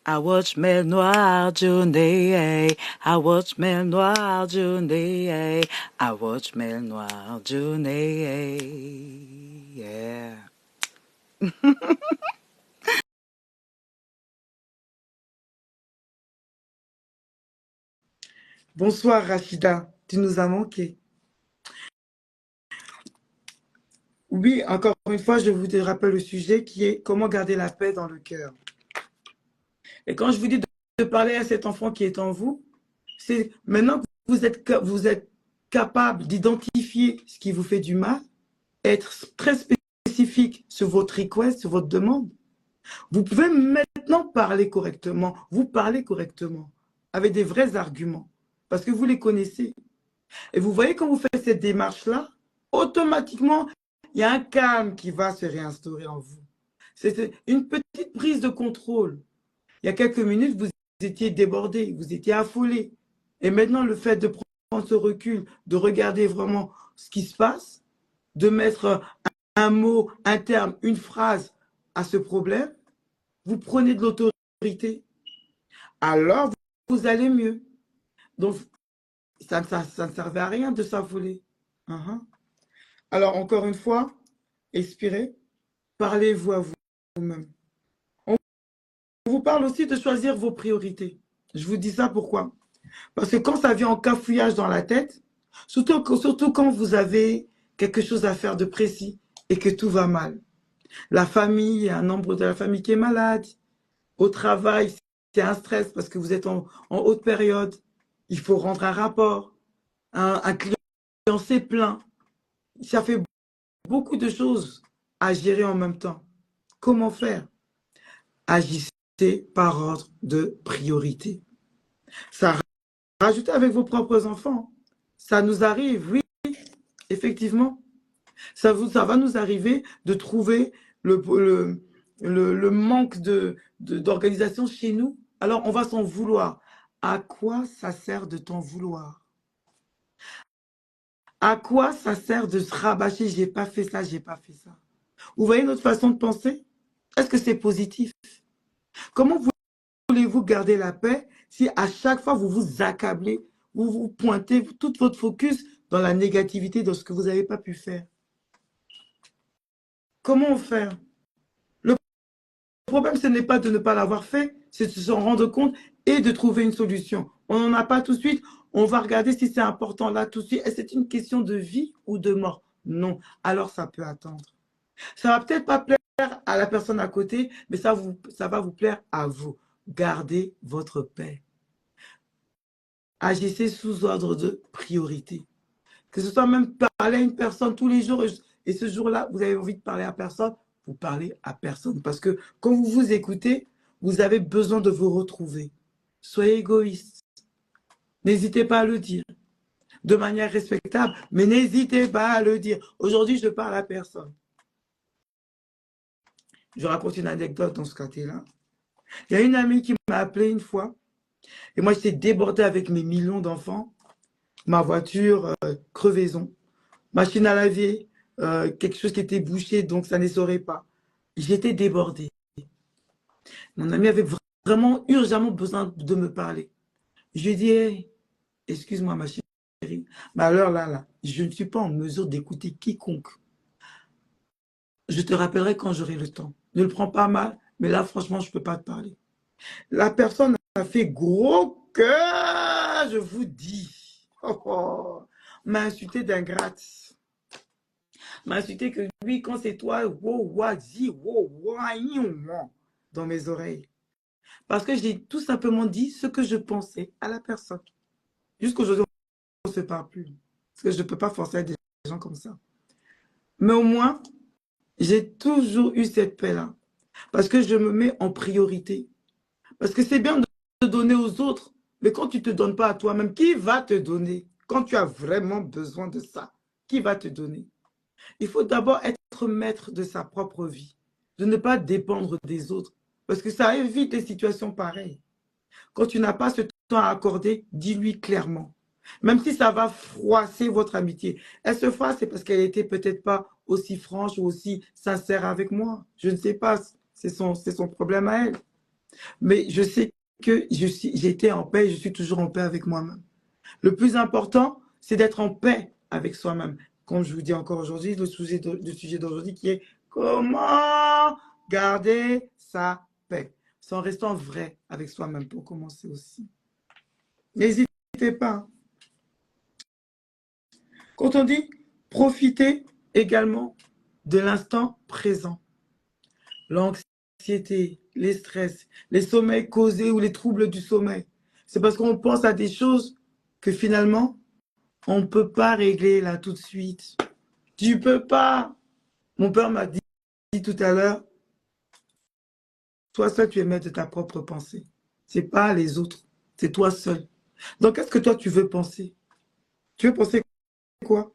I watch mer noir journée. I watch mer noir journée. I watch mer noir journée. Yeah. Bonsoir Rachida, tu nous as manqué. Oui, encore une fois, je vous rappelle le sujet qui est comment garder la paix dans le cœur. Et quand je vous dis de parler à cet enfant qui est en vous, c'est maintenant que vous êtes capable d'identifier ce qui vous fait du mal, être très spécifique sur votre request, sur votre demande, vous pouvez maintenant parler correctement, vous parlez correctement, avec des vrais arguments, parce que vous les connaissez. Et vous voyez quand vous faites cette démarche-là, automatiquement, il y a un calme qui va se réinstaurer en vous. C'est une petite prise de contrôle. Il y a quelques minutes, vous étiez débordé, vous étiez affolé. Et maintenant, le fait de prendre ce recul, de regarder vraiment ce qui se passe, de mettre un mot, un terme, une phrase à ce problème, vous prenez de l'autorité. Alors, vous allez mieux. Donc, ça ne servait à rien de s'affoler. Alors, encore une fois, expirez, parlez-vous à vous-même. On vous parle aussi de choisir vos priorités. Je vous dis ça pourquoi? Parce que quand ça vient en cafouillage dans la tête, surtout quand vous avez quelque chose à faire de précis et que tout va mal. La famille, il y a un membre de la famille qui est malade. Au travail, c'est un stress parce que vous êtes en haute période. Il faut rendre un rapport. Un client s'est plaint. Ça fait beaucoup de choses à gérer en même temps. Comment faire? Agissez par ordre de priorité. Ça rajoutez avec vos propres enfants. Ça nous arrive, oui, effectivement. Ça va nous arriver de trouver le manque d'organisation chez nous. Alors, on va s'en vouloir. À quoi ça sert de t'en vouloir? À quoi ça sert de se rabâcher? J'ai pas fait ça, j'ai pas fait ça. Vous voyez notre façon de penser? Est-ce que c'est positif? Comment voulez-vous garder la paix si à chaque fois vous vous accablez, vous vous pointez tout votre focus dans la négativité de ce que vous n'avez pas pu faire? Comment faire? Le problème, ce n'est pas de ne pas l'avoir fait, c'est de s'en rendre compte et de trouver une solution. On n'en a pas tout de suite, on va regarder si c'est important là tout de suite. Est-ce que c'est une question de vie ou de mort? Non, alors ça peut attendre. Ça va peut-être pas plaire à la personne à côté, mais ça va vous plaire à vous. Gardez votre paix. Agissez sous ordre de priorité. Que ce soit même parler à une personne tous les jours et ce jour-là, vous avez envie de parler à personne, vous parlez à personne. Parce que quand vous vous écoutez, vous avez besoin de vous retrouver. Soyez égoïste. N'hésitez pas à le dire. De manière respectable, mais n'hésitez pas à le dire. Aujourd'hui, je parle à personne. Je raconte une anecdote dans ce côté-là. Il y a une amie qui m'a appelé une fois. Et moi, j'étais débordée avec mes millions d'enfants. Ma voiture, crevaison. Machine à laver, quelque chose qui était bouché, donc ça n'essorait pas. J'étais débordée. Mon ami avait vraiment urgemment besoin de me parler. Je lui ai dit, hey, excuse-moi ma chérie, mais alors là, je ne suis pas en mesure d'écouter quiconque. Je te rappellerai quand j'aurai le temps. Ne le prends pas mal, mais là, franchement, je ne peux pas te parler. La personne a fait gros cœur, je vous dis. M'a insulté d'ingrate. M'a insulté que lui, quand c'est toi, dans mes oreilles. Parce que j'ai tout simplement dit ce que je pensais à la personne. Jusqu'aujourd'hui, on ne se parle plus. Parce que je ne peux pas forcer des gens comme ça. Mais au moins, j'ai toujours eu cette paix-là. Parce que je me mets en priorité. Parce que c'est bien de donner aux autres. Mais quand tu ne te donnes pas à toi-même, qui va te donner? Quand tu as vraiment besoin de ça, qui va te donner? Il faut d'abord être maître de sa propre vie, de ne pas dépendre des autres, parce que ça évite des situations pareilles. Quand tu n'as pas ce temps à accorder, dis-lui clairement. Même si ça va froisser votre amitié. Elle se froisse, c'est parce qu'elle n'était peut-être pas aussi franche ou aussi sincère avec moi. Je ne sais pas, c'est son problème à elle. Mais je sais que j'ai été en paix et je suis toujours en paix avec moi-même. Le plus important, c'est d'être en paix avec soi-même. Comme je vous dis encore aujourd'hui, le sujet d'aujourd'hui qui est comment garder sa paix. C'est en restant vrai avec soi-même pour commencer aussi. N'hésitez pas. Quand on dit profiter également de l'instant présent, l'anxiété, les stress, les sommeils causés ou les troubles du sommeil, c'est parce qu'on pense à des choses que finalement, on ne peut pas régler là tout de suite. Tu peux pas. Mon père m'a dit tout à l'heure, toi seul, tu es maître de ta propre pensée. C'est pas les autres, c'est toi seul. Donc, qu'est-ce que toi, tu veux penser? Tu veux penser quoi?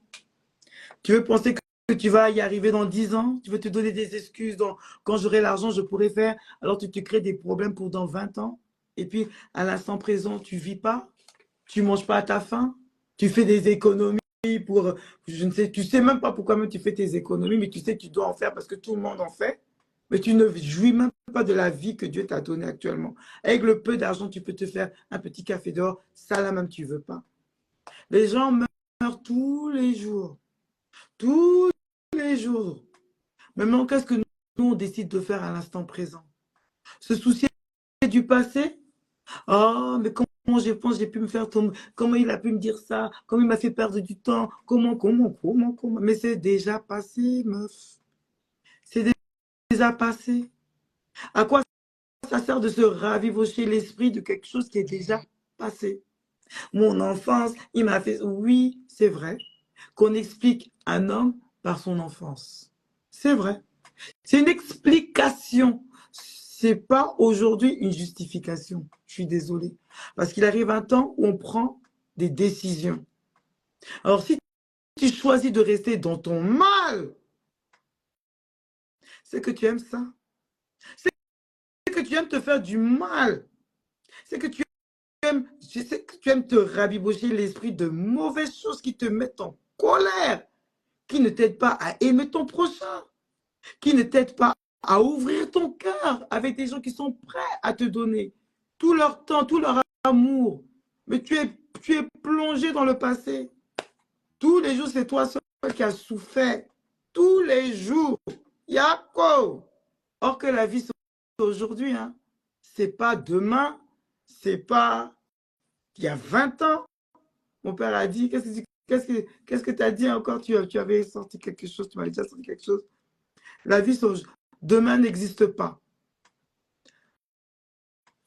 Tu veux penser que tu vas y arriver dans 10 ans? Tu veux te donner des excuses quand j'aurai l'argent, je pourrai faire. Alors, tu te crées des problèmes pour dans 20 ans. Et puis, à l'instant présent, tu vis pas. Tu manges pas à ta faim. Tu fais des économies pour, je ne sais, tu sais même pas pourquoi même tu fais tes économies, mais tu sais que tu dois en faire parce que tout le monde en fait. Mais tu ne jouis même pas de la vie que Dieu t'a donnée actuellement. Avec le peu d'argent, tu peux te faire un petit café dehors. Ça, là même, tu veux pas. Les gens meurent tous les jours. Tous les jours. Maintenant, qu'est-ce que nous, on décide de faire à l'instant présent? Se soucier du passé? Oh, mais comment j'ai pu me faire tomber? Comment il a pu me dire ça? Comment il m'a fait perdre du temps? Comment? Mais c'est déjà passé, meuf. C'est déjà passé. À quoi ça sert de se ravivocher l'esprit de quelque chose qui est déjà passé? Mon enfance, il m'a fait... Oui, c'est vrai qu'on explique un homme par son enfance. C'est vrai. C'est une explication. C'est pas aujourd'hui une justification. Je suis désolée. Parce qu'il arrive un temps où on prend des décisions. Alors, si tu choisis de rester dans ton mal, c'est que tu aimes ça. C'est que tu aimes te faire du mal. C'est que je sais que tu aimes te rabibocher l'esprit de mauvaises choses qui te mettent en colère, qui ne t'aident pas à aimer ton prochain, qui ne t'aident pas à ouvrir ton cœur avec des gens qui sont prêts à te donner tout leur temps, tout leur amour. Mais tu es plongé dans le passé. Tous les jours, c'est toi seul qui as souffert. Tous les jours. Yako. Or que la vie, c'est aujourd'hui. Hein. C'est pas demain. C'est pas il y a 20 ans. Mon père a dit, qu'est-ce que tu as dit encore? Tu avais sorti quelque chose, tu m'avais déjà sorti quelque chose. La vie, demain n'existe pas.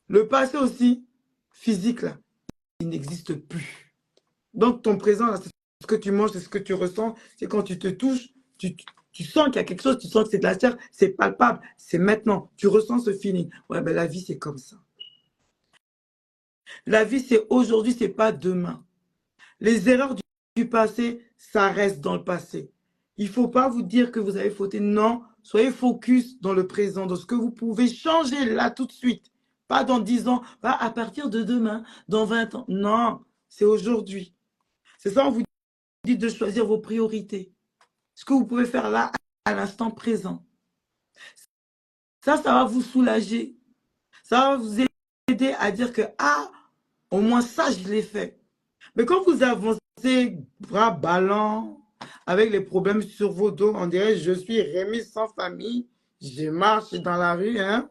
Le passé aussi, physique, là, il n'existe plus. Donc, ton présent, là, c'est ce que tu manges, c'est ce que tu ressens. C'est quand tu te touches, tu sens qu'il y a quelque chose, tu sens que c'est de la chair, c'est palpable, c'est maintenant. Tu ressens ce feeling. Ouais, ben la vie, c'est comme ça. La vie, c'est aujourd'hui, c'est pas demain. Les erreurs du passé, ça reste dans le passé. Il ne faut pas vous dire que vous avez fauté. Non, soyez focus dans le présent, dans ce que vous pouvez changer là tout de suite. Pas dans 10 ans, pas à partir de demain, dans 20 ans. Non, c'est aujourd'hui. C'est ça, on vous dit de choisir vos priorités. Ce que vous pouvez faire là, à l'instant présent. Ça va vous soulager. Ça va vous aider à dire que, ah, au moins ça, je l'ai fait. Mais quand vous avancez bras ballants, avec les problèmes sur vos dos, on dirait je suis Rémi sans famille, je marche dans la rue, hein,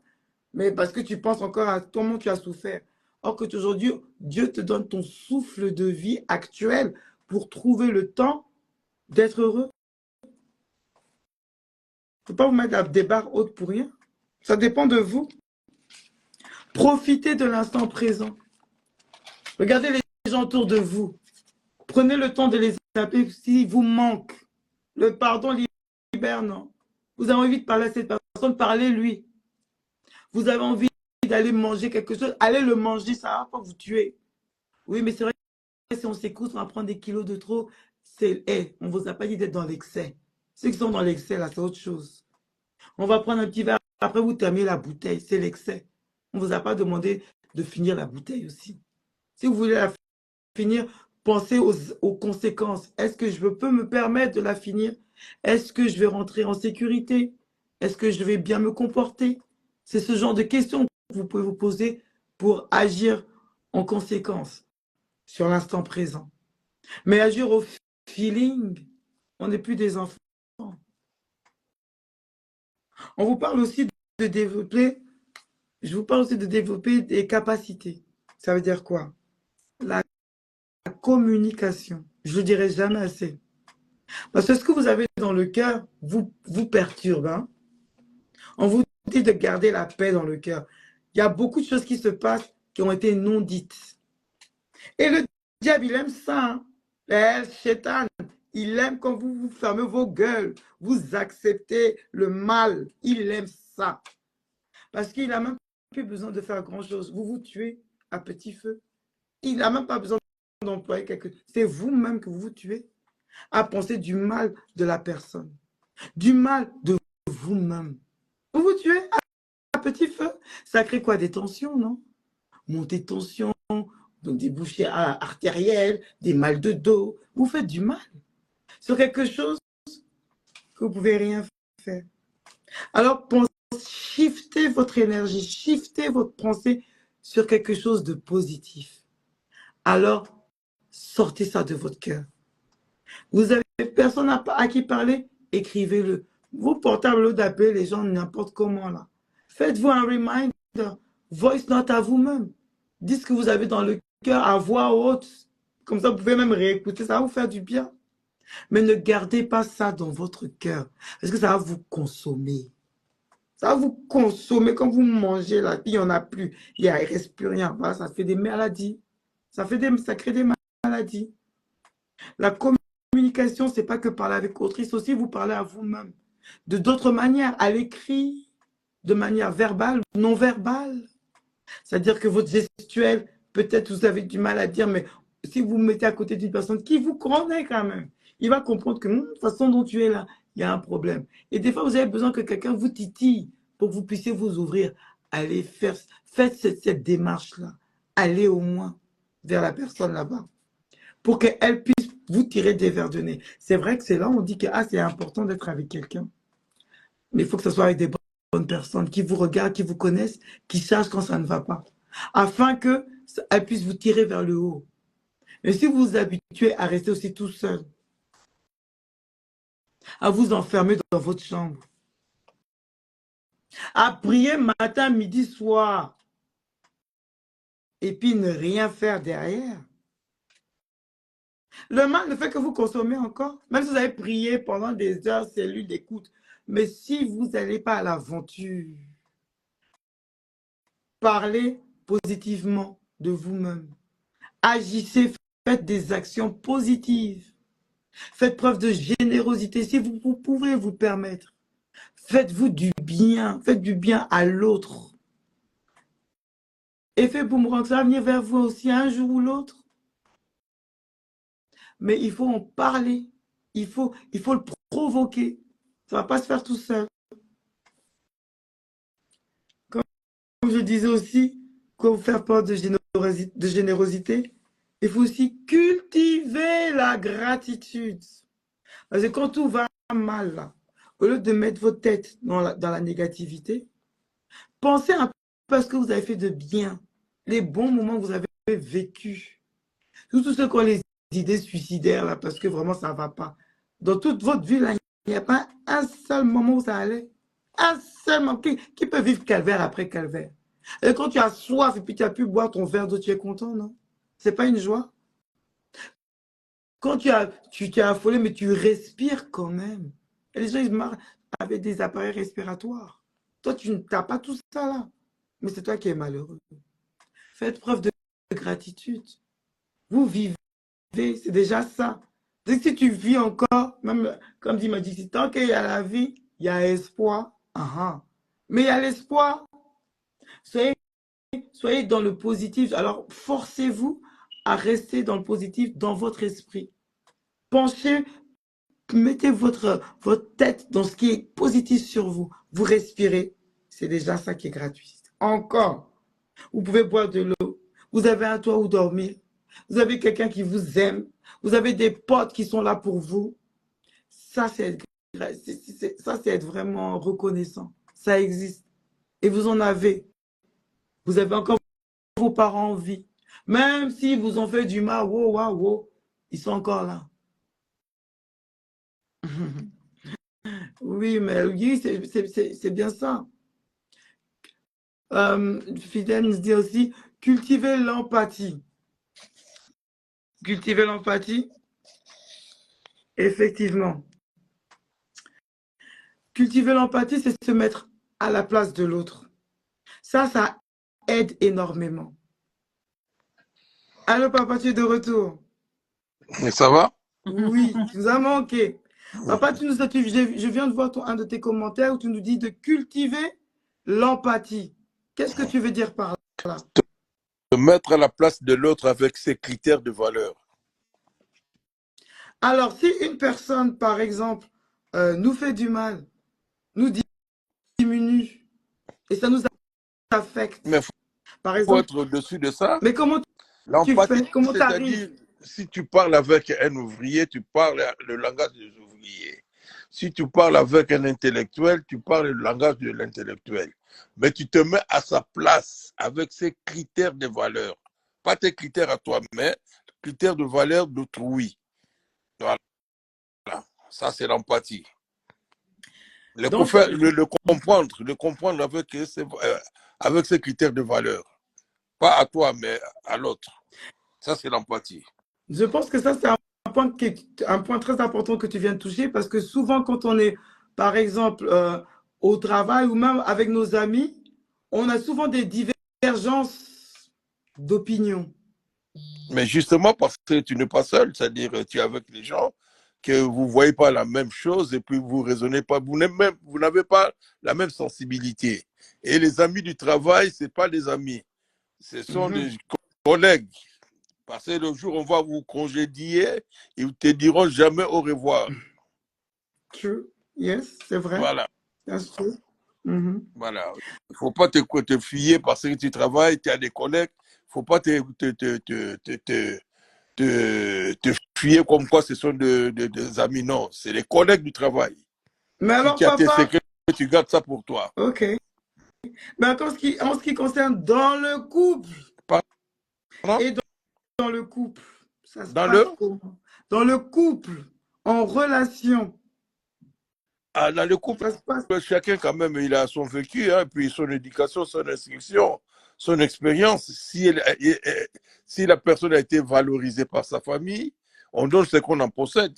mais parce que tu penses encore à comment tu as souffert. Or que aujourd'hui, Dieu te donne ton souffle de vie actuel pour trouver le temps d'être heureux. Il ne faut pas vous mettre des barres hautes pour rien. Ça dépend de vous. Profitez de l'instant présent. Regardez les gens autour de vous. Prenez le temps de les appeler s'ils vous manquent. Le pardon libère, non. Vous avez envie de parler à cette personne, parlez-lui. Vous avez envie d'aller manger quelque chose, allez le manger, ça va pas vous tuer. Oui, mais c'est vrai que si on s'écoute, on va prendre des kilos de trop. On ne vous a pas dit d'être dans l'excès. Ceux qui sont dans l'excès, là, c'est autre chose. On va prendre un petit verre, après vous terminez la bouteille, c'est l'excès. On ne vous a pas demandé de finir la bouteille aussi. Si vous voulez la finir, pensez aux conséquences. Est-ce que je peux me permettre de la finir? Est-ce que je vais rentrer en sécurité? Est-ce que je vais bien me comporter? C'est ce genre de questions que vous pouvez vous poser pour agir en conséquence sur l'instant présent. Mais agir au feeling, on n'est plus des enfants. On vous parle aussi de développer, je vous parle aussi de développer des capacités. Ça veut dire quoi? La communication. Je ne le dirai jamais assez. Parce que ce que vous avez dans le cœur vous perturbe. Hein? On vous dit de garder la paix dans le cœur. Il y a beaucoup de choses qui se passent qui ont été non dites. Et le diable, il aime ça. Hein? Le Shaitan, il aime quand vous fermez vos gueules, vous acceptez le mal. Il aime ça. Parce qu'il n'a même plus besoin de faire grand-chose. Vous vous tuez à petit feu. Il n'a même pas besoin d'employer quelque chose. C'est vous-même que vous vous tuez à penser du mal de la personne, du mal de vous-même. Vous vous tuez à petit feu. Ça crée quoi? Des tensions, non? Montée de tension, donc des bouchées artérielles, des mal de dos. Vous faites du mal sur quelque chose que vous ne pouvez rien faire. Alors, shiftez votre énergie, shiftez votre pensée sur quelque chose de positif. Alors, sortez ça de votre cœur. Vous avez personne à qui parler, écrivez-le. Vos portables d'appeler les gens n'importe comment là. Faites-vous un reminder, voice note à vous-même. Dites ce que vous avez dans le cœur à voix haute. Comme ça, vous pouvez même réécouter, ça va vous faire du bien. Mais ne gardez pas ça dans votre cœur, parce que ça va vous consommer. Ça va vous consommer quand vous mangez là, il n'y en a plus, il ne reste plus rien. Voilà, ça fait des maladies. Ça crée des maladies. La communication, ce n'est pas que parler avec autrui, c'est aussi vous parler à vous-même. De d'autres manières, à l'écrit, de manière verbale, non verbale. C'est-à-dire que votre gestuelle, peut-être vous avez du mal à dire, mais si vous vous mettez à côté d'une personne qui vous connaît quand même, il va comprendre que de façon dont tu es là, il y a un problème. Et des fois, vous avez besoin que quelqu'un vous titille pour que vous puissiez vous ouvrir. Allez faire, faites cette démarche-là. Allez au moins vers la personne là-bas pour qu'elle puisse vous tirer des verres de nez. C'est vrai que c'est là où on dit que c'est important d'être avec quelqu'un. Mais il faut que ce soit avec des bonnes personnes qui vous regardent, qui vous connaissent, qui sachent quand ça ne va pas. Afin qu'elle puisse vous tirer vers le haut. Mais si vous vous habituez à rester aussi tout seul, à vous enfermer dans votre chambre, à prier matin, midi, soir, et puis ne rien faire derrière, le mal ne fait que vous consommer encore. Même si vous avez prié pendant des heures, c'est lui d'écoute. Mais si vous n'allez pas à l'aventure, parlez positivement de vous-même. Agissez, faites des actions positives. Faites preuve de générosité si vous pouvez vous permettre. Faites-vous du bien. Faites du bien à l'autre. Effet boomerang, ça va venir vers vous aussi un jour ou l'autre. Mais il faut en parler. Il faut le provoquer. Ça ne va pas se faire tout seul. Comme je disais aussi, pour faire preuve de générosité, il faut aussi cultiver la gratitude. Parce que quand tout va mal, là, au lieu de mettre votre tête dans la négativité, pensez un peu à ce que vous avez fait de bien, les bons moments que vous avez vécus. Surtout ceux qui ont les idées suicidaires, là, parce que vraiment, ça ne va pas. Dans toute votre vie, là, il n'y a pas un seul moment où ça allait. Un seul moment. Qui peut vivre calvaire après calvaire? Et quand tu as soif et puis tu as pu boire ton verre d'eau, tu es content, non? C'est pas une joie? Quand tu t'es affolé, mais tu respires quand même. Et les gens, ils marrent avec des appareils respiratoires. Toi, tu n'as pas tout ça là. Mais c'est toi qui es malheureux. Faites preuve de gratitude. Vous vivez, c'est déjà ça. Donc, si tu vis encore, même comme dit Magic, tant qu'il y a la vie, il y a espoir. Mais il y a l'espoir. Soyez dans le positif. Alors, forcez-vous à rester dans le positif dans votre esprit. Pensez, mettez votre tête dans ce qui est positif sur vous. Vous respirez. C'est déjà ça qui est gratuit. Encore, vous pouvez boire de l'eau. Vous avez un toit où dormir. Vous avez quelqu'un qui vous aime. Vous avez des potes qui sont là pour vous. Ça, c'est être vraiment reconnaissant. Ça existe. Et vous en avez. Vous avez encore vos parents en vie. Même s'ils vous ont fait du mal, wow, wow, wow, ils sont encore là. Oui, mais oui, c'est bien ça. Fidèle nous dit aussi, cultiver l'empathie. Cultiver l'empathie, effectivement. Cultiver l'empathie, c'est se mettre à la place de l'autre. Ça aide énormément. Allô, papa, tu es de retour? Mais ça va? Oui, tu nous as manqué. Papa, je viens de voir un de tes commentaires où tu nous dis de cultiver l'empathie. Qu'est-ce que tu veux dire par là? Se mettre à la place de l'autre avec ses critères de valeur. Alors, si une personne, par exemple, nous fait du mal, nous diminue, et ça nous affecte, Mais il par faut exemple, être au-dessus de ça. mais comment tu L'empathie, fais? Comment tu c'est-à-dire, arrives? si tu parles avec un ouvrier, tu parles le langage des ouvriers. Si tu parles avec un intellectuel, tu parles le langage de l'intellectuel. Mais tu te mets à sa place avec ses critères de valeur. Pas tes critères à toi, mais critères de valeur d'autrui. Voilà. Ça, c'est l'empathie. Donc, Le comprendre avec ses critères de valeur. Pas à toi, mais à l'autre. Ça, c'est l'empathie. je pense que ça, c'est un point très important que tu viens de toucher parce que souvent, quand on est, par exemple, au travail ou même avec nos amis, on a souvent des divergences d'opinion. Mais justement, parce que tu n'es pas seul, c'est-à-dire tu es avec les gens que vous ne voyez pas la même chose et puis vous raisonnez pas, vous n'avez pas la même sensibilité. Et les amis du travail, ce n'est pas des amis, ce sont des collègues. Parce que le jour où on va vous congédier, ils ne te diront jamais au revoir. True. Yes, c'est vrai. Voilà. That's true. Voilà. Il ne faut pas te fier parce que tu travailles, tu as des collègues. Il ne faut pas te fier comme quoi ce sont des amis. Non, c'est les collègues du travail. Mais Si alors, tu as tes papa, secrets, tu gardes ça pour toi. ok. Mais en ce qui concerne dans le couple Pardon? et dans le couple, ça se Dans passe le, comment? Dans le couple, en relation, dans le couple, ça se passe. chacun quand même, il a son vécu, hein, puis son éducation, son instruction, son expérience. Si la personne a été valorisée par sa famille, on donne ce qu'on en possède.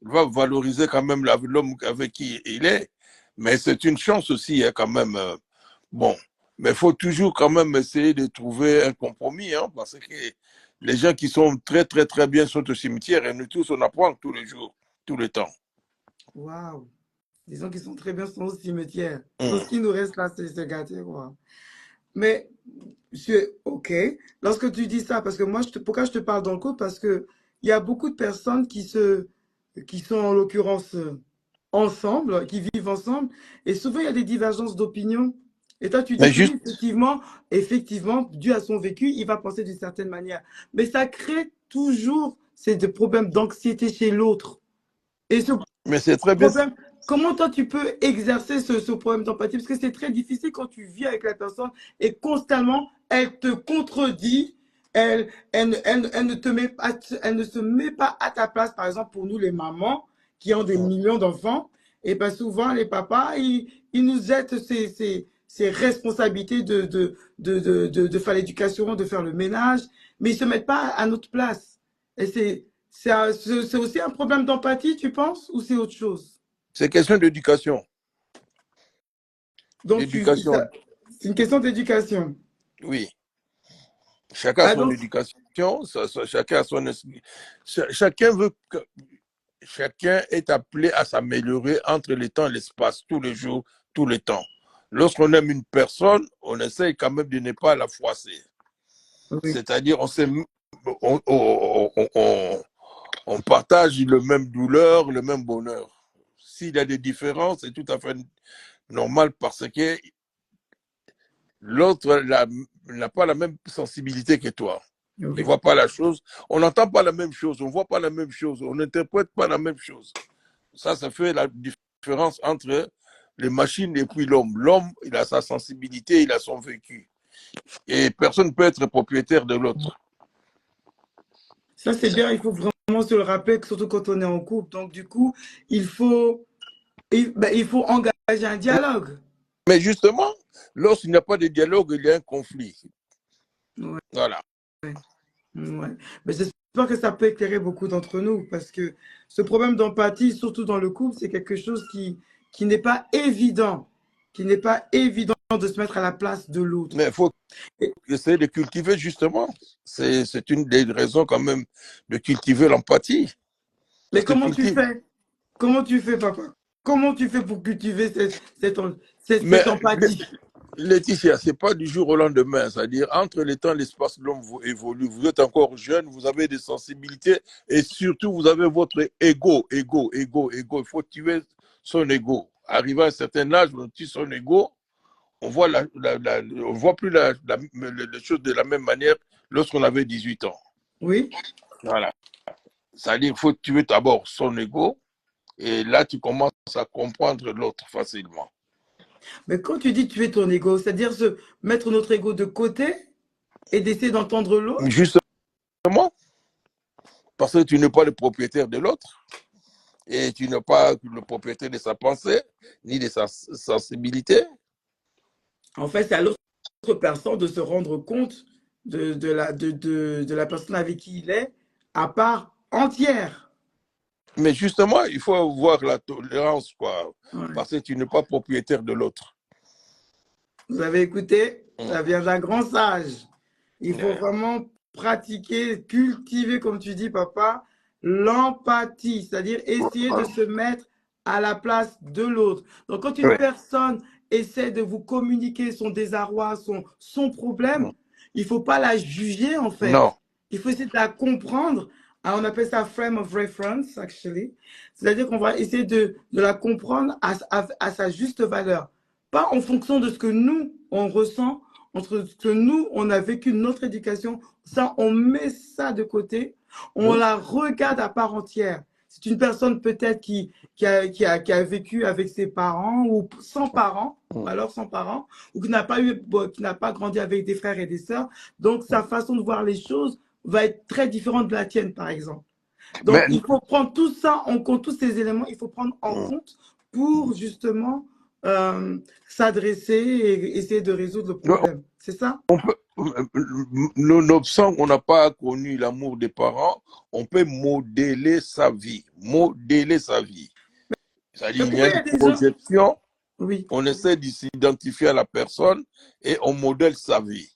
Il va valoriser quand même l'homme avec qui il est. Mais c'est une chance aussi, hein, quand même. Bon, mais il faut toujours quand même essayer de trouver un compromis, hein, parce que les gens qui sont très, très, très bien sont au cimetière et nous tous, on apprend tous les jours, tout le temps. Waouh! Les gens qui sont très bien sont au cimetière. Donc, ce qui nous reste là, c'est se gâter, quoi. Mais, monsieur, ok. Lorsque tu dis ça, parce que moi, pourquoi je te parle dans le couple? Parce que il y a beaucoup de personnes qui sont en l'occurrence ensemble, qui vivent ensemble, et souvent il y a des divergences d'opinion. Et toi, tu dis Mais que oui, juste, effectivement, dû à son vécu, il va penser d'une certaine manière. Mais ça crée toujours ces problèmes d'anxiété chez l'autre. Et ce mais c'est très bien. problème, comment toi tu peux exercer ce problème d'empathie? Parce que c'est très difficile quand tu vis avec la personne et constamment elle te contredit, elle ne se met pas à ta place. Par exemple, pour nous les mamans qui ont des millions d'enfants, et bien souvent les papas, ils nous jettent ces responsabilités de faire l'éducation, de faire le ménage, mais ils ne se mettent pas à notre place. Et c'est aussi un problème d'empathie, tu penses, ou c'est autre chose? C'est question d'éducation. Donc, L'éducation, c'est une question d'éducation. oui. Chacun a Ah, son donc, éducation, chacun a son. Chacun veut que. Chacun est appelé à s'améliorer entre le temps et l'espace, tous les jours, tout le temps. Lorsqu'on aime une personne, on essaye quand même de ne pas la froisser. oui, C'est-à-dire, on partage le même douleur, le même bonheur. S'il y a des différences, c'est tout à fait normal parce que l'autre n'a pas la même sensibilité que toi. Il ne oui. voit pas la chose, on n'entend pas la même chose, on ne voit pas la même chose, on n'interprète pas la même chose. Ça fait la différence entre les machines et puis l'homme. L'homme, il a sa sensibilité, il a son vécu. Et personne ne peut être propriétaire de l'autre. Ça, c'est bien, il faut vraiment se le rappeler, surtout quand on est en couple. Donc, du coup, il faut engager un dialogue. Mais justement, lorsqu'il n'y a pas de dialogue, il y a un conflit. Ouais, Voilà. ouais. Mais j'espère que ça peut éclairer beaucoup d'entre nous, parce que ce problème d'empathie, surtout dans le couple, c'est quelque chose qui n'est pas évident, de se mettre à la place de l'autre. Mais il faut Et- essayer de cultiver justement. C'est une des raisons quand même de cultiver l'empathie. Mais Parce que comment tu fais? Comment tu fais, papa? Comment tu fais pour cultiver Mais cette empathie? Laetitia, c'est pas du jour au lendemain. C'est-à-dire, entre le temps et l'espace, l'homme évolue. Vous êtes encore jeune, vous avez des sensibilités et surtout, vous avez votre ego. Il faut tuer son ego. Arrivé à un certain âge, on tue son ego. On voit, on voit plus les choses de la même manière lorsqu'on avait 18 ans. Oui. Voilà. C'est-à-dire qu'il faut tuer d'abord son ego et là, tu commences à comprendre l'autre facilement. Mais quand tu dis tuer ton ego, c'est-à-dire se mettre notre ego de côté et d'essayer d'entendre l'autre? Justement, parce que tu n'es pas le propriétaire de l'autre et tu n'es pas le propriétaire de sa pensée ni de sa sensibilité. En fait, c'est à l'autre personne de se rendre compte de la personne avec qui il est à part entière. Mais justement, il faut avoir la tolérance, quoi, Ouais. parce que tu n'es pas propriétaire de l'autre. Vous avez écouté? Ça vient d'un grand sage. Il faut Ouais. vraiment pratiquer, cultiver, comme tu dis, papa, l'empathie, c'est-à-dire essayer de se mettre à la place de l'autre. Donc, quand une Ouais. personne essaie de vous communiquer son désarroi, son problème, il ne faut pas la juger, en fait. Non. Il faut essayer de la comprendre. On appelle ça frame of reference, actually. C'est-à-dire qu'on va essayer de la comprendre à sa juste valeur. Pas en fonction de ce que nous, on ressent, entre ce que nous, on a vécu notre éducation. Ça, on met ça de côté. On la regarde à part entière. C'est une personne peut-être qui a vécu avec ses parents ou sans parents, ou alors sans parents, ou qui n'a pas grandi avec des frères et des sœurs. Donc, sa façon de voir les choses va être très différente de la tienne, par exemple. Donc, Mais il faut prendre tout ça en compte, tous ces éléments, il faut prendre en compte pour justement s'adresser et essayer de résoudre le problème. C'est ça? nonobstant qu'on n'a pas connu l'amour des parents, on peut modeler sa vie. Modeler sa vie. C'est-à-dire Mais qu'il y a pourquoi il y une a des gens... projection, Oui. on essaie de s'identifier à la personne et on modèle sa vie.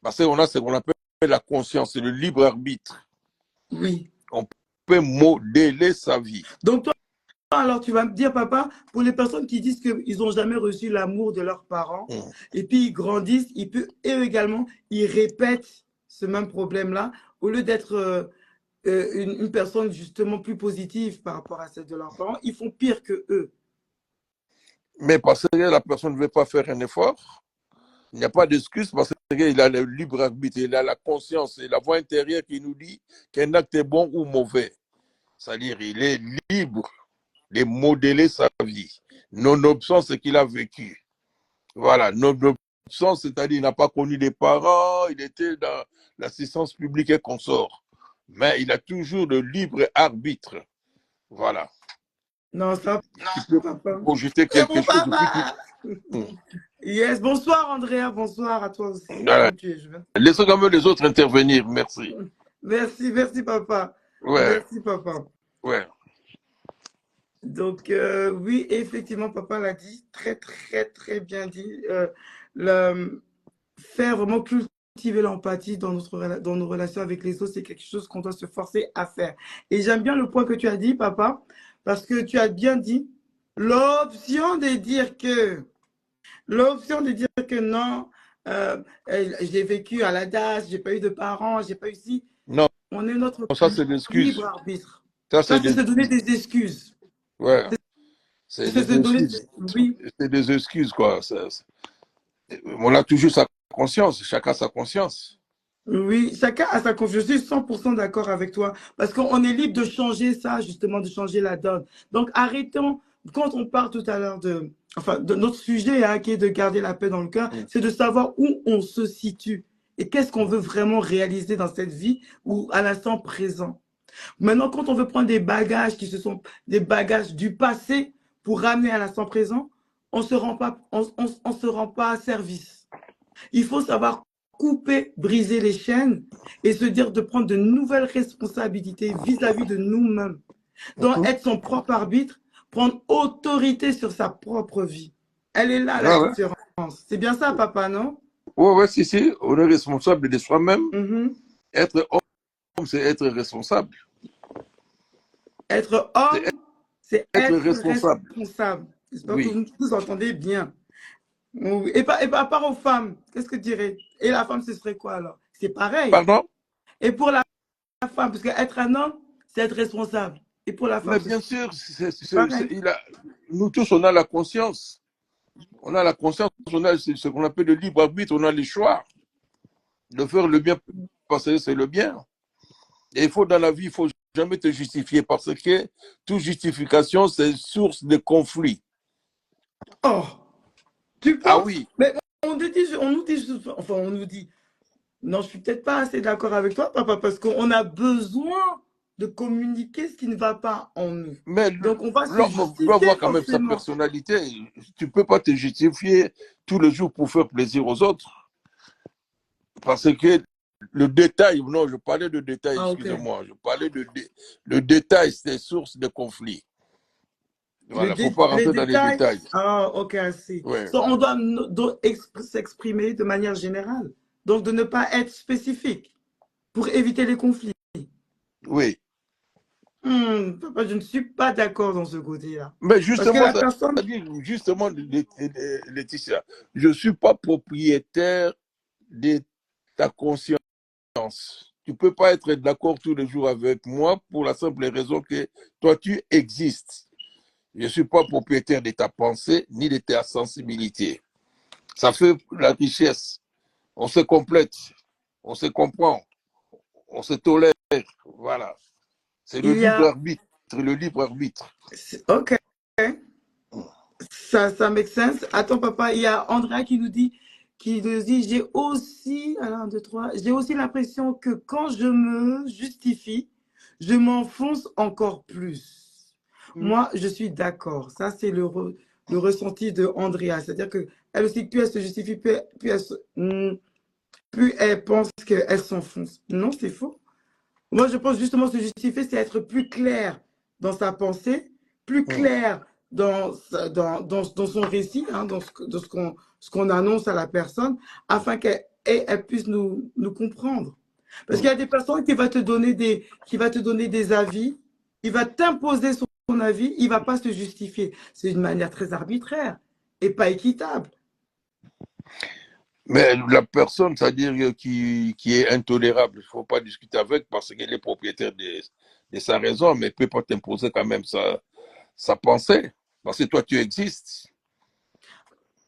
Parce qu'on a ce qu'on appelle la conscience, c'est le libre arbitre. Oui. On peut modeler sa vie. Donc, toi, alors, tu vas me dire, papa, pour les personnes qui disent qu'ils n'ont jamais reçu l'amour de leurs parents, et puis ils grandissent, eux également, ils répètent ce même problème-là, au lieu d'être une personne justement plus positive par rapport à celle de leurs parents, ils font pire que eux. Mais parce que la personne ne veut pas faire un effort, il n'y a pas d'excuse parce qu'il a le libre arbitre, il a la conscience et la voix intérieure qui nous dit qu'un acte est bon ou mauvais. C'est-à-dire qu'il est libre de modeler sa vie, nonobstant ce qu'il a vécu. Voilà, nonobstant, c'est-à-dire qu'il n'a pas connu des parents, il était dans l'assistance publique et consort. Mais il a toujours le libre arbitre. Voilà. Non, ça, Tu peux papa. projeter C'est quelque mon chose. papa! Yes, bonsoir Andrea, bonsoir à toi aussi. Voilà. Où tu es, Laissons quand même les autres intervenir, merci. Merci, merci papa. Ouais. Merci papa. Ouais. Donc oui, effectivement, papa l'a dit, très très très bien dit. Faire vraiment cultiver l'empathie dans nos relations avec les autres, c'est quelque chose qu'on doit se forcer à faire. Et j'aime bien le point que tu as dit, papa, parce que tu as bien dit l'option de dire que non, j'ai vécu à la DAS, j'ai pas eu de parents, j'ai pas eu ci. Non, On est notre ça c'est des excuses. libre arbitre. Ça Ça, c'est c'est des... se donner des excuses. Ouais. C'est C'est se des donner, excuses. oui. C'est des excuses, quoi. On a toujours sa conscience, chacun sa conscience. Oui, chacun a sa confiance. Je suis 100% d'accord avec toi. Parce qu'on est libre de changer ça, justement, de changer la donne. Donc, arrêtons, quand on parle tout à l'heure enfin, notre sujet hein, qui est de garder la paix dans le cœur, c'est de savoir où on se situe et qu'est-ce qu'on veut vraiment réaliser dans cette vie ou à l'instant présent. Maintenant, quand on veut prendre des bagages qui sont des bagages du passé pour ramener à l'instant présent, on se rend pas, on se rend pas à service. Il faut savoir couper, briser les chaînes et se dire de prendre de nouvelles responsabilités vis-à-vis de nous-mêmes. Donc, être son propre arbitre, prendre autorité sur sa propre vie. Elle est là, la différence. C'est bien ça, papa, non? Ouais, si. On est responsable de soi-même. Être homme, c'est être responsable. Être homme, c'est être responsable. J'espère que vous nous entendez bien. Et par rapport aux femmes, qu'est-ce que tu dirais? Et la femme, ce serait quoi alors? C'est pareil. Pardon? Et pour la femme, parce qu'être un homme, c'est être responsable. Et pour la femme, mais bien sûr, nous tous, on a la conscience. On a la conscience, on a ce qu'on appelle le libre arbitre, on a les choix. De faire le bien, parce que c'est le bien. Et il faut dans la vie, il ne faut jamais te justifier parce que toute justification, c'est source de conflit. Oh, tu penses? Ah oui. Mais on nous dit, non, je suis peut-être pas assez d'accord avec toi, papa, parce qu'on a besoin de communiquer ce qui ne va pas en nous. Mais donc, on va l'homme doit avoir quand même sa personnalité. Tu ne peux pas te justifier tous les jours pour faire plaisir aux autres. Parce que le détail, non, je parlais de détail, excusez-moi, je parlais le détail, c'est source de conflit. Voilà, il ne faut pas rentrer dans les détails. Ah, ok, assez. Ouais. So, on doit s'exprimer de manière générale. Donc, de ne pas être spécifique pour éviter les conflits. Oui. Papa, je ne suis pas d'accord dans ce côté-là. Mais justement, Laetitia, je ne suis pas propriétaire de ta conscience. Tu ne peux pas être d'accord tous les jours avec moi pour la simple raison que toi, tu existes. Je ne suis pas propriétaire de ta pensée ni de ta sensibilité. Ça fait la richesse. On se complète, on se comprend, on se tolère. Voilà. C'est le libre arbitre. Le libre arbitre. Ok. Ça make sense. Attends, papa, il y a Andrea qui nous dit, j'ai aussi, alors 1, 2, 3, j'ai aussi l'impression que quand je me justifie, je m'enfonce encore plus. Moi, je suis d'accord. Ça, c'est le ressenti de Andrea. C'est-à-dire qu'elle aussi, plus elle se justifie, plus elle pense qu'elle s'enfonce. Non, c'est faux. Moi, je pense justement se justifier, c'est être plus clair dans sa pensée, plus clair dans son récit, hein, dans ce qu'on annonce à la personne, afin qu'elle puisse nous comprendre. Parce qu'il y a des personnes qui vont te donner des avis, il va t'imposer son avis, il ne va pas se justifier. C'est une manière très arbitraire et pas équitable. Mais la personne, c'est-à-dire qui est intolérable, il ne faut pas discuter avec parce qu'elle est propriétaire de sa raison, mais elle ne peut pas t'imposer quand même sa pensée. Parce que toi, tu existes.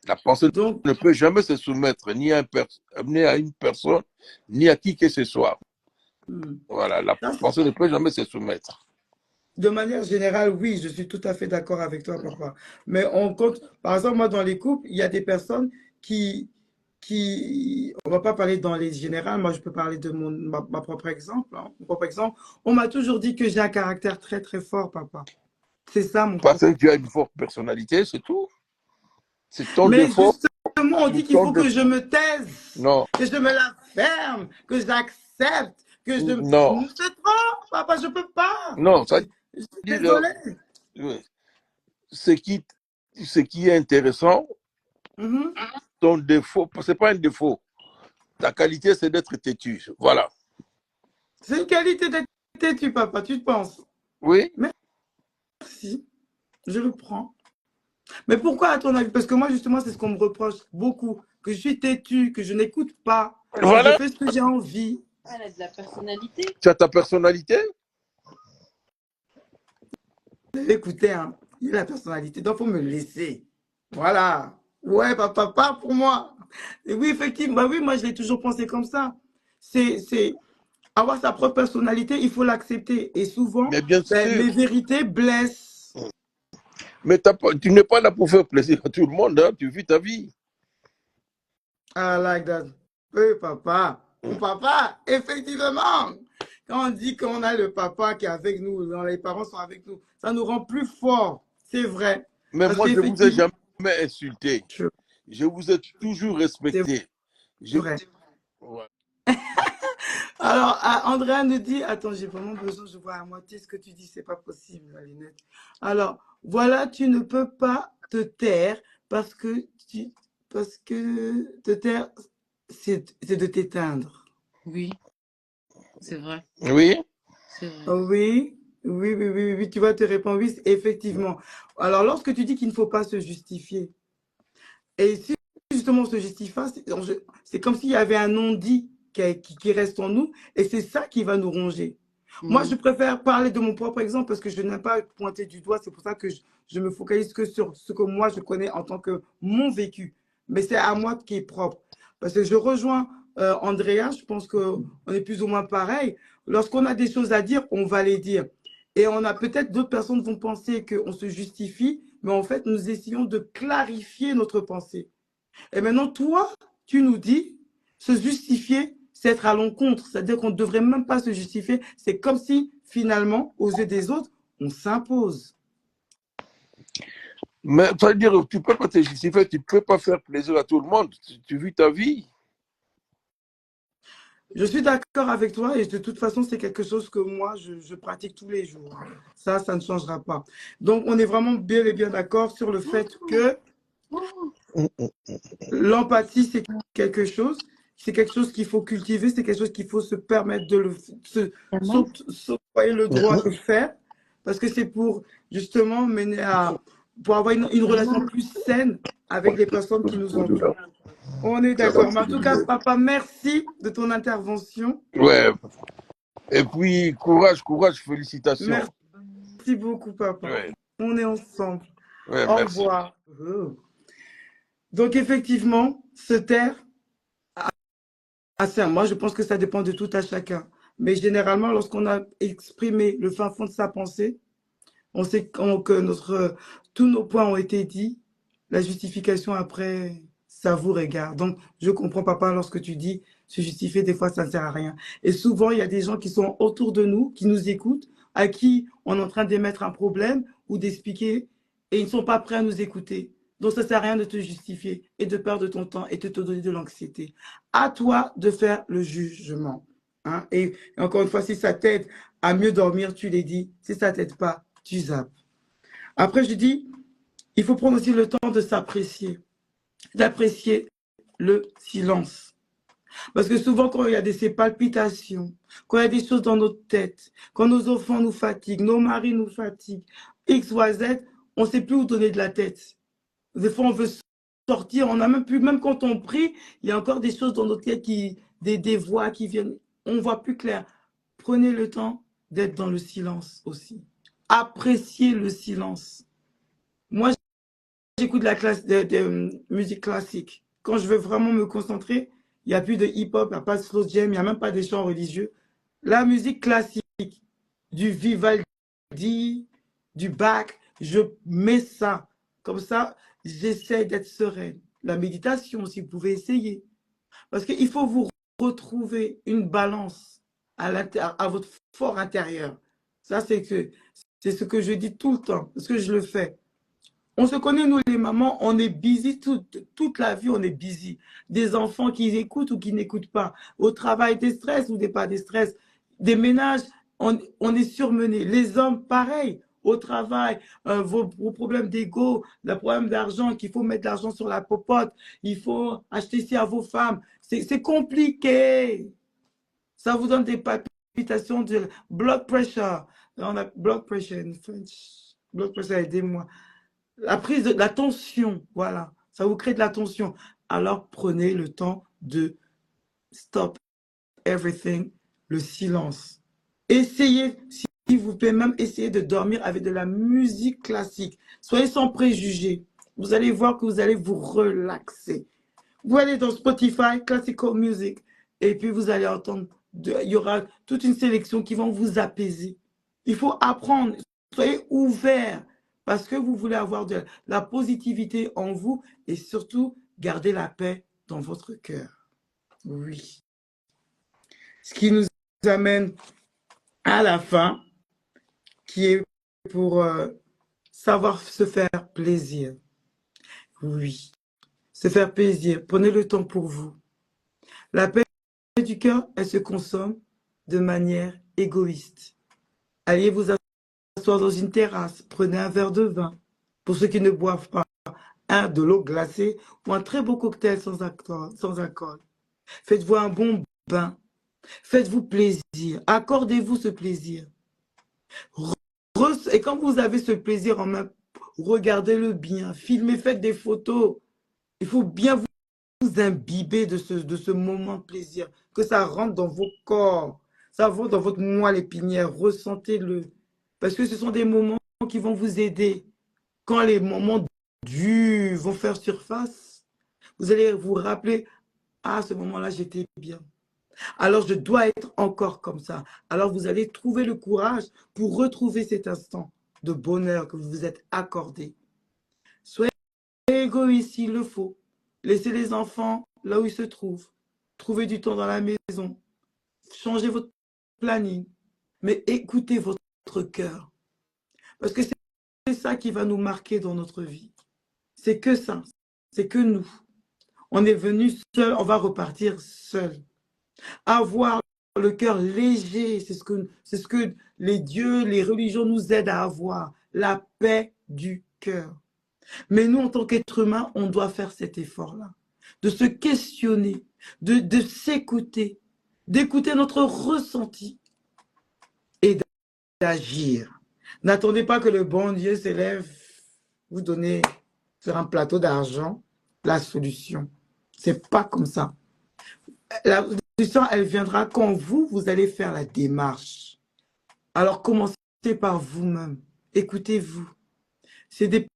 La pensée ne peut jamais se soumettre ni à une personne, ni à qui que ce soit. Voilà, la pensée ne peut jamais se soumettre. De manière générale, oui, je suis tout à fait d'accord avec toi, papa. Mais on compte, par exemple, moi, dans les couples, il y a des personnes qui on va pas parler dans les générales, moi je peux parler de ma propre exemple. Hein. Mon propre exemple, on m'a toujours dit que j'ai un caractère très très fort, papa. C'est ça mon Parce que tu as une forte personnalité, c'est tout. C'est ton défaut. Mais justement, on dit qu'il faut que je me taise, non. que je me la ferme, que j'accepte, que je... Non. C'est trop, papa, je peux pas. Non, ça je suis désolé. Ce qui est intéressant, ton défaut, ce n'est pas un défaut. Ta qualité, c'est d'être têtu. Voilà. C'est une qualité d'être têtu, papa, tu te penses? Oui. Merci. Je le prends. Mais pourquoi, à ton avis? Parce que moi, justement, c'est ce qu'on me reproche beaucoup. Que je suis têtu, que je n'écoute pas. Voilà. Je fais ce que j'ai envie. Elle a de la personnalité. Tu as ta personnalité? Écoutez, hein, il a la personnalité, donc il faut me laisser. Voilà. Ouais, papa, pas pour moi. Et oui, effectivement, bah oui, moi, je l'ai toujours pensé comme ça. C'est avoir sa propre personnalité, il faut l'accepter. Et souvent, mais bien sûr. Les vérités blessent. Mais tu n'es pas là pour faire plaisir à tout le monde, hein. Tu vis ta vie. I like that. Oui, papa. Mon papa, effectivement. Quand on dit qu'on a le papa qui est avec nous, les parents sont avec nous, ça nous rend plus forts. C'est vrai. Mais Parce moi, je ne vous ai qu'effectivement, jamais insulté. c'est Je vous ai toujours respecté. Je... vrai. Ouais. Alors, Andrea nous dit, attends, j'ai vraiment besoin, je vois à moitié ce que tu dis, c'est pas possible, la lunette. Alors, voilà, tu ne peux pas te taire parce que te taire, c'est de t'éteindre. Oui, c'est vrai. Oui. C'est vrai. Oui, oui, tu vas te répondre, oui, effectivement. Alors, lorsque tu dis qu'il ne faut pas se justifier, et si justement on se justifie, c'est comme s'il y avait un non-dit qui reste en nous, et c'est ça qui va nous ronger. Moi, je préfère parler de mon propre exemple parce que je n'aime pas pointer du doigt. C'est pour ça que je me focalise que sur ce que moi, je connais en tant que mon vécu. Mais c'est à moi qui est propre. Parce que je rejoins Andrea, je pense qu'on est plus ou moins pareil. Lorsqu'on a des choses à dire, on va les dire. Et on a peut-être d'autres personnes qui vont penser qu'on se justifie, mais en fait, nous essayons de clarifier notre pensée. Et maintenant, toi, tu nous dis, se justifier, c'est être à l'encontre. C'est-à-dire qu'on ne devrait même pas se justifier. C'est comme si, finalement, aux yeux des autres, on s'impose. Mais ça veut dire que tu ne peux pas te justifier, tu ne peux pas faire plaisir à tout le monde. Tu vis ta vie. Je suis d'accord avec toi et de toute façon, c'est quelque chose que moi, je pratique tous les jours. Ça ne changera pas. Donc, on est vraiment bien et bien d'accord sur le fait que l'empathie, c'est quelque chose qu'il faut cultiver, c'est quelque chose qu'il faut se permettre de s'octroyer le droit de faire, parce que c'est pour justement mener pour avoir une relation plus saine avec les personnes qui nous entourent. On est d'accord. Mais en tout cas, papa, merci de ton intervention. Ouais. Et puis, courage, félicitations. Merci beaucoup, papa. Ouais. On est ensemble. Ouais, Au merci. revoir. Donc, effectivement, se taire, moi, je pense que ça dépend de tout à chacun. Mais généralement, lorsqu'on a exprimé le fin fond de sa pensée, on sait que tous nos points ont été dits. La justification après, ça vous regarde. Donc, je comprends, papa, lorsque tu dis se justifier, des fois, ça ne sert à rien. Et souvent, il y a des gens qui sont autour de nous, qui nous écoutent, à qui on est en train d'émettre un problème ou d'expliquer, et ils ne sont pas prêts à nous écouter. Donc, ça ne sert à rien de te justifier et de perdre ton temps et de te donner de l'anxiété. À toi de faire le jugement. Hein? Et encore une fois, si ça t'aide à mieux dormir, tu l'as dit. Si ça ne t'aide pas, tu zappes. Après, je dis, il faut prendre aussi le temps de s'apprécier, d'apprécier le silence. Parce que souvent, quand il y a ces palpitations, quand il y a des choses dans notre tête, quand nos enfants nous fatiguent, nos maris nous fatiguent, X, Y, Z, on ne sait plus où donner de la tête. Des fois, on veut sortir, on n'a même plus, même quand on prie, il y a encore des choses dans notre tête, des voix qui viennent, on voit plus clair. Prenez le temps d'être dans le silence aussi. Appréciez le silence. Moi, j'écoute de musique classique. Quand je veux vraiment me concentrer, il n'y a plus de hip-hop, il n'y a pas de slow jam, il n'y a même pas de chants religieux. La musique classique, du Vivaldi, du Bach, je mets ça. Comme ça, j'essaie d'être sereine. La méditation, si vous pouvez essayer. Parce qu'il faut vous retrouver une balance à votre fort intérieur. Ça, c'est ce que je dis tout le temps, parce que je le fais. On se connaît, nous les mamans, on est busy, toute la vie, on est busy. Des enfants qui écoutent ou qui n'écoutent pas. Au travail, des stress ou pas des stress. Des ménages, on est surmenés. Les hommes, pareil. Au travail, vos problèmes d'ego, le problème d'argent, qu'il faut mettre de l'argent sur la popote, il faut acheter ci à vos femmes. C'est compliqué. Ça vous donne des palpitations de blood pressure. On a blood pressure in French. Blood pressure, aidez-moi. La prise de la tension, voilà, ça vous crée de la tension. Alors prenez le temps de stop everything, le silence. Essayez, s'il vous plaît, même essayer de dormir avec de la musique classique. Soyez sans préjugés. Vous allez voir que vous allez vous relaxer. Vous allez dans Spotify, Classical Music, et puis vous allez entendre, il y aura toute une sélection qui vont vous apaiser. Il faut apprendre, soyez ouverts. parce que vous voulez avoir de la positivité en vous et surtout garder la paix dans votre cœur. Oui. Ce qui nous amène à la fin, qui est pour savoir se faire plaisir. Oui, se faire plaisir. Prenez le temps pour vous. La paix du cœur, elle se consomme de manière égoïste. Allez vous asseoir dans une terrasse, prenez un verre de vin. Pour ceux qui ne boivent pas, de l'eau glacée ou un très beau cocktail sans alcool. Faites-vous un bon bain. Faites-vous plaisir. Accordez-vous ce plaisir. Et quand vous avez ce plaisir en main, regardez-le bien. Filmez, faites des photos. Il faut bien vous imbiber de ce moment de plaisir. Que ça rentre dans vos corps. Ça rentre dans votre moelle épinière. Ressentez-le. Parce que ce sont des moments qui vont vous aider. Quand les moments durs vont faire surface, vous allez vous rappeler, à ce moment-là, j'étais bien. Alors, je dois être encore comme ça. Alors, vous allez trouver le courage pour retrouver cet instant de bonheur que vous vous êtes accordé. Soyez égoïste s'il le faut. Laissez les enfants là où ils se trouvent. Trouvez du temps dans la maison. Changez votre planning. Mais écoutez votre cœur. Parce que c'est ça qui va nous marquer dans notre vie. C'est que ça. C'est que nous. On est venu seul, on va repartir seul. Avoir le cœur léger, c'est ce que les dieux, les religions nous aident à avoir. La paix du cœur. Mais nous, en tant qu'êtres humains, on doit faire cet effort-là. De se questionner, de s'écouter, d'écouter notre ressenti et d'agir. N'attendez pas que le bon Dieu s'élève, vous donner sur un plateau d'argent la solution. C'est pas comme ça. La solution, elle viendra quand vous allez faire la démarche. Alors, commencez par vous-même. Écoutez-vous. C'est des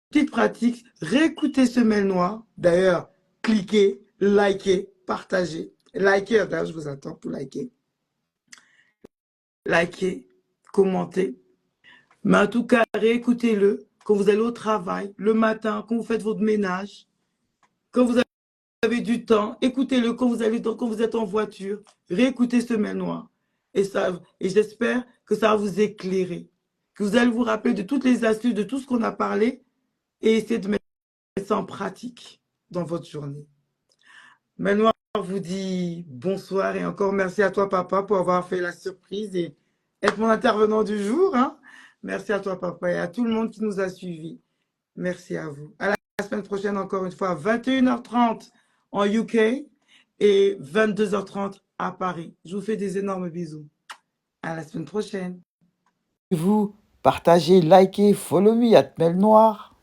petites pratiques. Réécoutez Semelle Noire. D'ailleurs, cliquez, likez, partagez. Likez, d'ailleurs, je vous attends pour liker. Likez, commentez. Mais en tout cas, réécoutez-le quand vous allez au travail, le matin, quand vous faites votre ménage, quand vous avez du temps, écoutez-le quand vous êtes en voiture, réécoutez Semelle Noire. Et j'espère que ça va vous éclairer, que vous allez vous rappeler de toutes les astuces, de tout ce qu'on a parlé et essayer de mettre ça en pratique dans votre journée. Semelle Noire vous dit bonsoir et encore merci à toi, papa, pour avoir fait la surprise et être mon intervenant du jour. Hein. Merci à toi, papa, et à tout le monde qui nous a suivis. Merci à vous. À la semaine prochaine, encore une fois, 21h30 en UK et 22h30 à Paris. Je vous fais des énormes bisous. À la semaine prochaine. Vous partagez, likez, follow me, Semelle Noire.